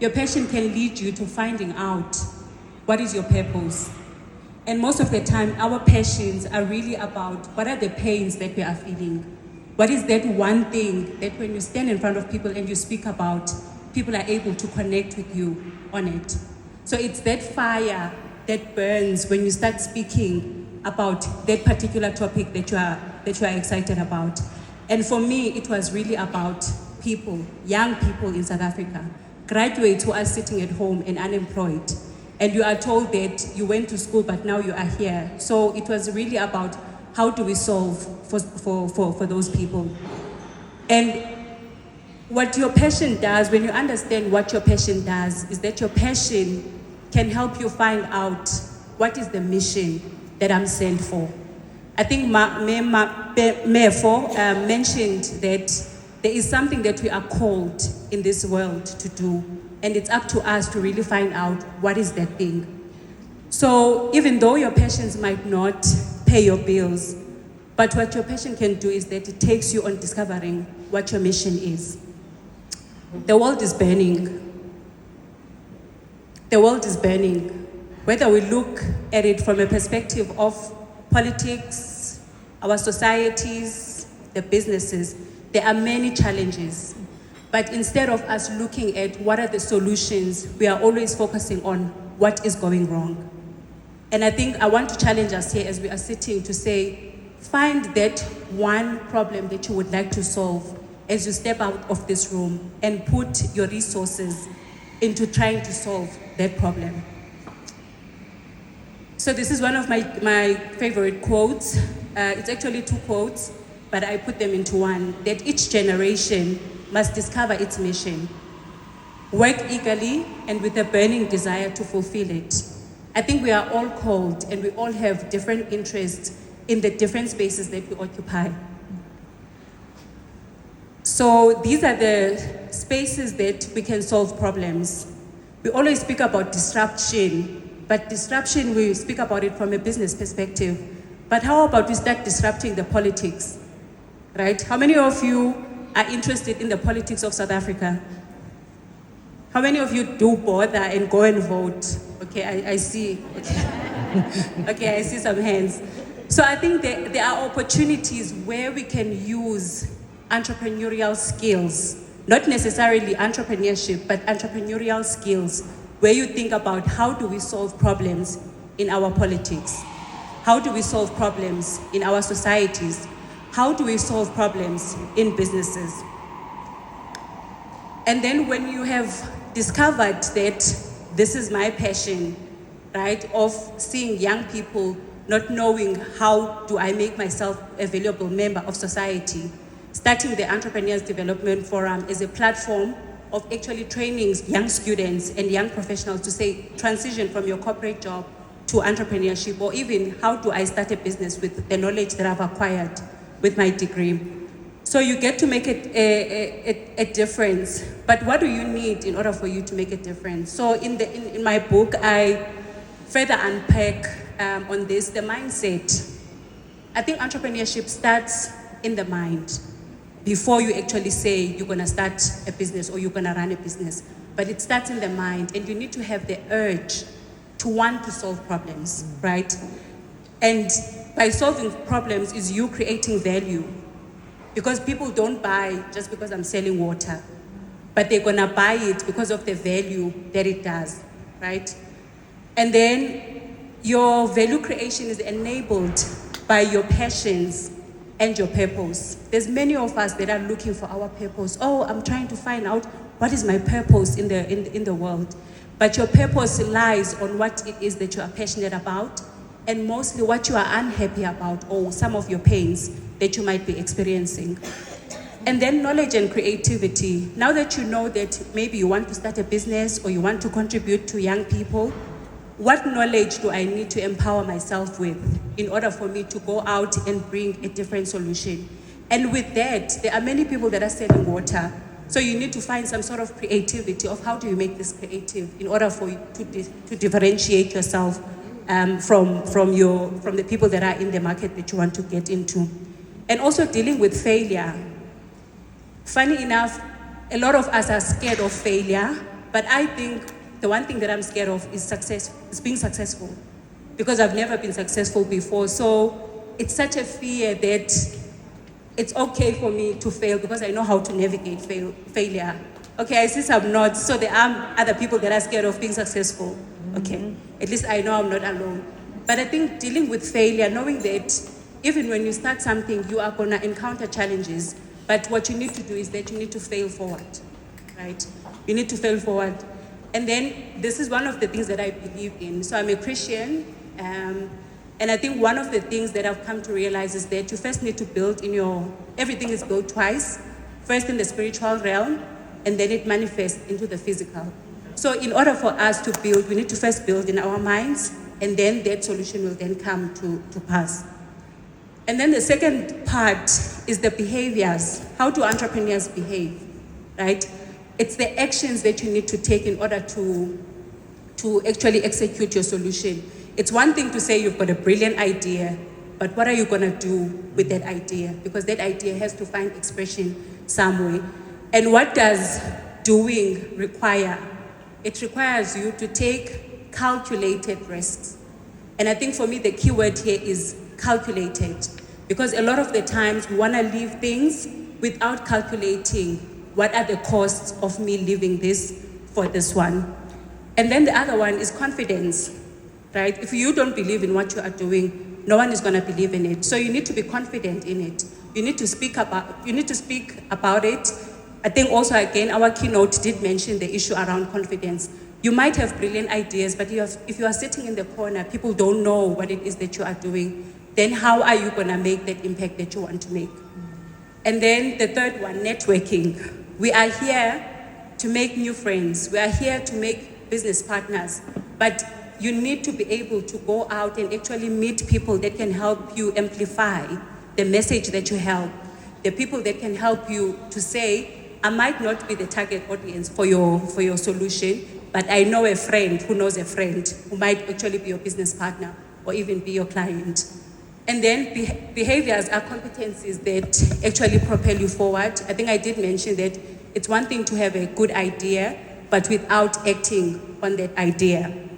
Your passion can lead you to finding out what is your purpose. And most of the time, our passions are really about what are the pains that we are feeling. What is that one thing that when you stand in front of people and you speak about, people are able to connect with you on it. So it's that fire that burns when you start speaking about that particular topic that you are excited about. And for me, it was really about people, young people in South Africa, graduates who are sitting at home and unemployed. And you are told that you went to school, but now you are here. So it was really about how do we solve for those people. And what your passion does, when you understand what your passion does, is that your passion can help you find out what is the mission that I'm sent for. I think Mefo mentioned that there is something that we are called in this world to do, and it's up to us to really find out what is that thing. So even though your passions might not pay your bills, but what your passion can do is that it takes you on discovering what your mission is. The world is burning. The world is burning. Whether we look at it from a perspective of politics, our societies, the businesses, there are many challenges. But instead of us looking at what are the solutions, we are always focusing on what is going wrong. And I think I want to challenge us here as we are sitting to say, find that one problem that you would like to solve as you step out of this room and put your resources into trying to solve that problem. So this is one of my favorite quotes. It's actually two quotes, but I put them into one, that each generation must discover its mission, work eagerly and with a burning desire to fulfill it. I think we are all called and we all have different interests in the different spaces that we occupy. So these are the spaces that we can solve problems. We always speak about disruption, but disruption, we speak about it from a business perspective. But how about we start disrupting the politics, right? How many of you are interested in the politics of South Africa? How many of you do bother and go and vote? Okay, I see. Okay. Okay, I see some hands. So I think there are opportunities where we can use entrepreneurial skills, not necessarily entrepreneurship, but entrepreneurial skills, where you think about how do we solve problems in our politics? How do we solve problems in our societies? How do we solve problems in businesses? And then when you have discovered that this is my passion, right, of seeing young people not knowing how do I make myself a valuable member of society, starting the Entrepreneurs Development Forum is a platform of actually training young students and young professionals to say, transition from your corporate job to entrepreneurship, or even how do I start a business with the knowledge that I've acquired with my degree. So you get to make it a difference. But what do you need in order for you to make a difference? So in my book, I further unpack on this, the mindset. I think entrepreneurship starts in the mind before you actually say you're gonna start a business or you're gonna run a business. But it starts in the mind, and you need to have the urge to want to solve problems, right? And by solving problems is you creating value. Because people don't buy just because I'm selling water, but they're gonna buy it because of the value that it does, right? And then your value creation is enabled by your passions and your purpose. There's many of us that are looking for our purpose. Oh, I'm trying to find out what is my purpose in the world. But your purpose lies on what it is that you are passionate about, and mostly what you are unhappy about, or some of your pains that you might be experiencing. And then knowledge and creativity. Now that you know that maybe you want to start a business or you want to contribute to young people, what knowledge do I need to empower myself with in order for me to go out and bring a different solution? And with that, there are many people that are selling water. So you need to find some sort of creativity of how do you make this creative in order for you to differentiate yourself from the people that are in the market that you want to get into. And also dealing with failure. Funny enough, a lot of us are scared of failure, But I think the one thing that I'm scared of is being successful, because I've never been successful before. So it's such a fear that it's okay for me to fail because I know how to navigate failure. Okay, I see some nods, so there are other people that are scared of being successful. Okay, at least I know I'm not alone. But I think dealing with failure, knowing that even when you start something, you are gonna encounter challenges, but what you need to do is that you need to fail forward, right? You need to fail forward. And then this is one of the things that I believe in. So I'm a Christian, and I think one of the things that I've come to realize is that you first need to build everything is built twice, first in the spiritual realm, and then it manifests into the physical. So in order for us to build, we need to first build in our minds, and then that solution will then come to pass. And then the second part is the behaviors. How do entrepreneurs behave, right? It's the actions that you need to take in order to actually execute your solution. It's one thing to say you've got a brilliant idea, but what are you gonna do with that idea? Because that idea has to find expression somewhere. And what does doing require? It requires you to take calculated risks. And I think for me, the key word here is calculated. Because a lot of the times we wanna leave things without calculating what are the costs of me leaving this for this one. And then the other one is confidence, right? If you don't believe in what you are doing, no one is gonna believe in it. So you need to be confident in it. You need to speak about it. I think also, again, our keynote did mention the issue around confidence. You might have brilliant ideas, but if you are sitting in the corner, people don't know what it is that you are doing, then how are you gonna make that impact that you want to make? And then the third one, networking. We are here to make new friends. We are here to make business partners, but you need to be able to go out and actually meet people that can help you amplify the message that you have. The people that can help you to say, I might not be the target audience for your solution, but I know a friend who knows a friend who might actually be your business partner or even be your client. And then behaviors are competencies that actually propel you forward. I think I did mention that it's one thing to have a good idea, but without acting on that idea.